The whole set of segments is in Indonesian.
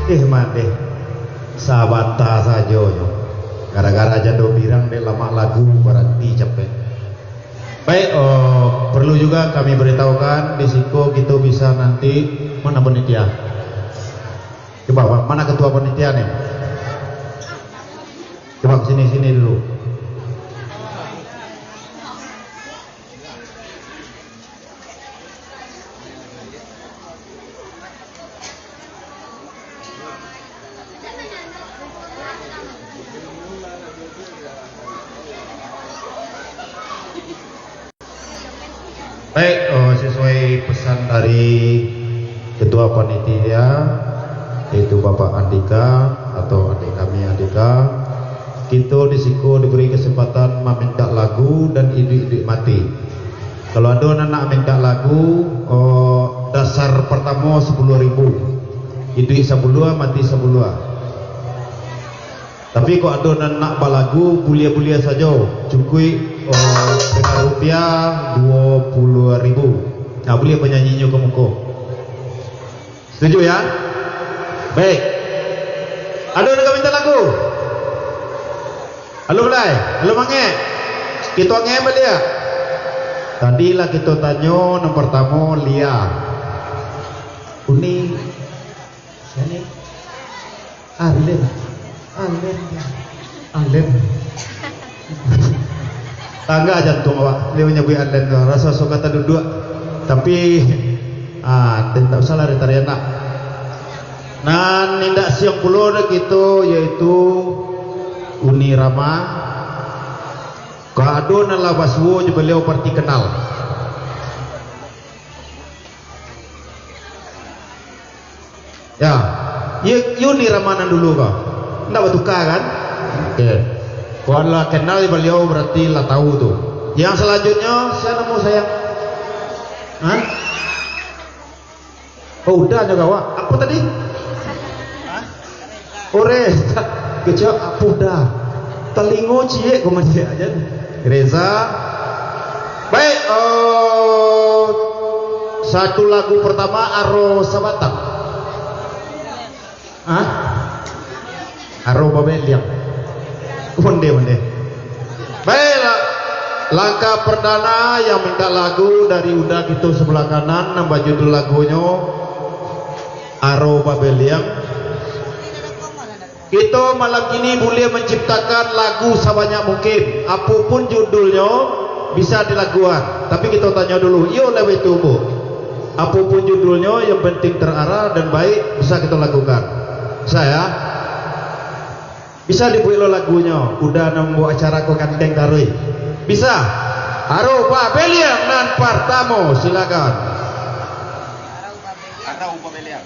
Mande sabata saja yo. Gara-gara jado birang de lama lagu berarti capek. Baik, perlu juga kami beritahukan di Siko kita bisa nanti mana panitia. Coba mana ketua panitia nih? Coba sini dulu. Baik, sesuai pesan dari ketua panitia yaitu Bapak Andika atau adik kami Andika, kita di Siko diberi kesempatan meminta lagu dan idik-idik mati. Kalau ada anak minta lagu, dasar pertama 10.000, idik sabulua mati sabulua. Tapi kok ada nak balagu bulia-bulia saja, cukui dengan rupiah 20.000. Nah, boleh penyanyinya ke muka. Setuju ya? Baik. Ada nak minta lagu? Halo Belai, halo Mange. Kita nge belia. Tadilah kita tanya nomor pertama Lia. Uni, sini. Alen. Tangga jantung awak. Dia menyebut Alen. Rasa suka kata duduk. Tapi tidak usah lah retariana. Nah, nindak siang pulau kita yaitu Uni Rama. Kado nala baswo je beliau parti kenal. Ya, Uni Ramanan dulu kau. Nggak bertukar kan? Oke. Kalau kenal beliau berarti lah tahu tuh. Yang selanjutnya saya nemu sayang. Hah? Oh udah juga wak. Apa tadi? Ores. Kecil apa udah? Telingo cie komentar aja. Reza. Baik. Satu lagu pertama Aro Sabatang. Hah? Aro Babeliang. Onde. Baiklah. Langkah perdana yang minta lagu dari udah gitu sebelah kanan, nambah judul lagunya Aro Babeliang. Kita malam ini boleh menciptakan lagu sebanyak mungkin, apapun judulnya bisa dilakukan. Tapi kita tanya dulu, yo lebih tubuh. Apapun judulnya yang penting terarah dan baik bisa kita lakukan. Saya bisa dibuat lo lagunya. Udah nemu acara ko kanteng karui. Bisa. Aro Babeliang nan Partamo silakan. Aro Babeliang.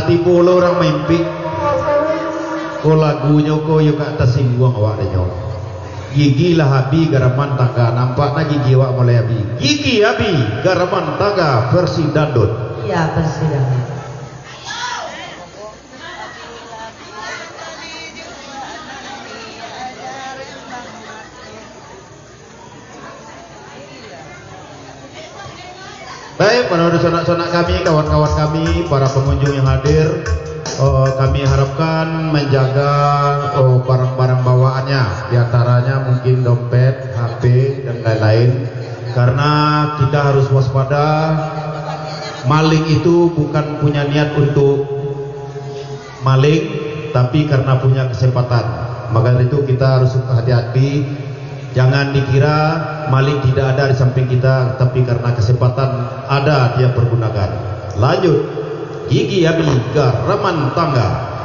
tiba orang mimpi ko lagunya ko yuk atas singgung awak denyo gigi lah habi garaman tangga nampaknya gigi awak mulai habi gigi habi garaman tangga versi dandut Iya versi dandut. Baik, menurut sonak-sonak kami, kawan-kawan kami, para pengunjung yang hadir, kami harapkan menjaga barang-barang bawaannya, diantaranya mungkin dompet, HP, dan lain-lain. Karena kita harus waspada, maling itu bukan punya niat untuk maling, tapi karena punya kesempatan. Maka dari itu kita harus hati-hati. Jangan dikira maling tidak ada di samping kita, tapi karena kesempatan ada dia pergunakan. Lanjut, gigi habi garaman tangga.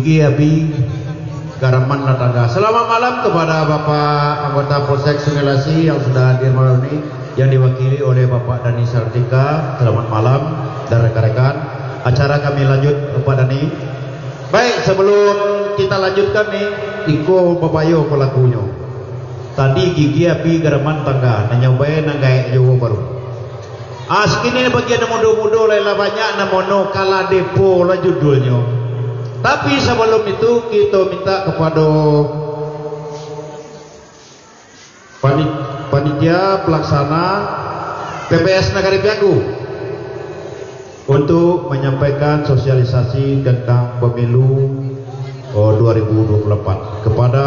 Gigi Abi Garaman Natangga. Selamat malam kepada Bapak anggota Polsek Sungai Lasi yang sudah hadir malam ini, yang diwakili oleh Bapak Dani Sartika. Selamat malam dan rekan-rekan. Acara kami lanjut Bapak Dani. Baik, sebelum kita lanjutkan nih, iko babayo pelakunya. Tadi Gigi Abi Garaman Tangga nanyobain nanggae Jawa Baru. Sekini bagian mudo-mudo lela banyak namono kala depo lah judulnya. Tapi sebelum itu kita minta kepada panitia pelaksana PPS Nagari Piagu untuk menyampaikan sosialisasi tentang pemilu 2024 kepada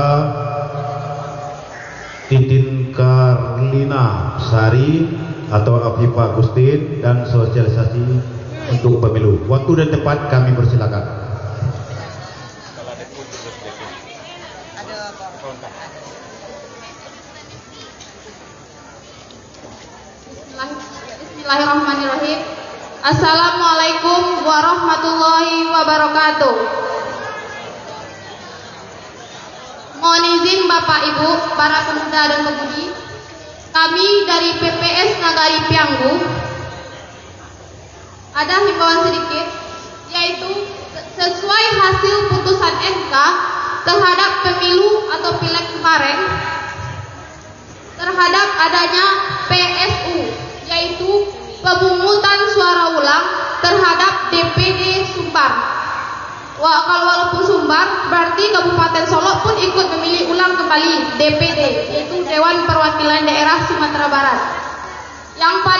Titin Karlina Sari atau Afifah Agustin dan sosialisasi untuk pemilu. Waktu dan tempat kami persilakan. Bismillahirrahmanirrahim. Assalamualaikum warahmatullahi wabarakatuh. Mohon izin Bapak Ibu, para pemuda dan pemudi, kami dari PPS Nagari Pianggu ada himbauan sedikit, yaitu sesuai hasil putusan MK terhadap pemilu atau pileg kemarin terhadap adanya PSU, yaitu pemungutan suara ulang terhadap DPD Sumbar. Kalau walaupun Sumbar, berarti Kabupaten Solok pun ikut memilih ulang kembali DPD, yaitu Dewan Perwakilan Daerah Sumatera Barat. Yang pada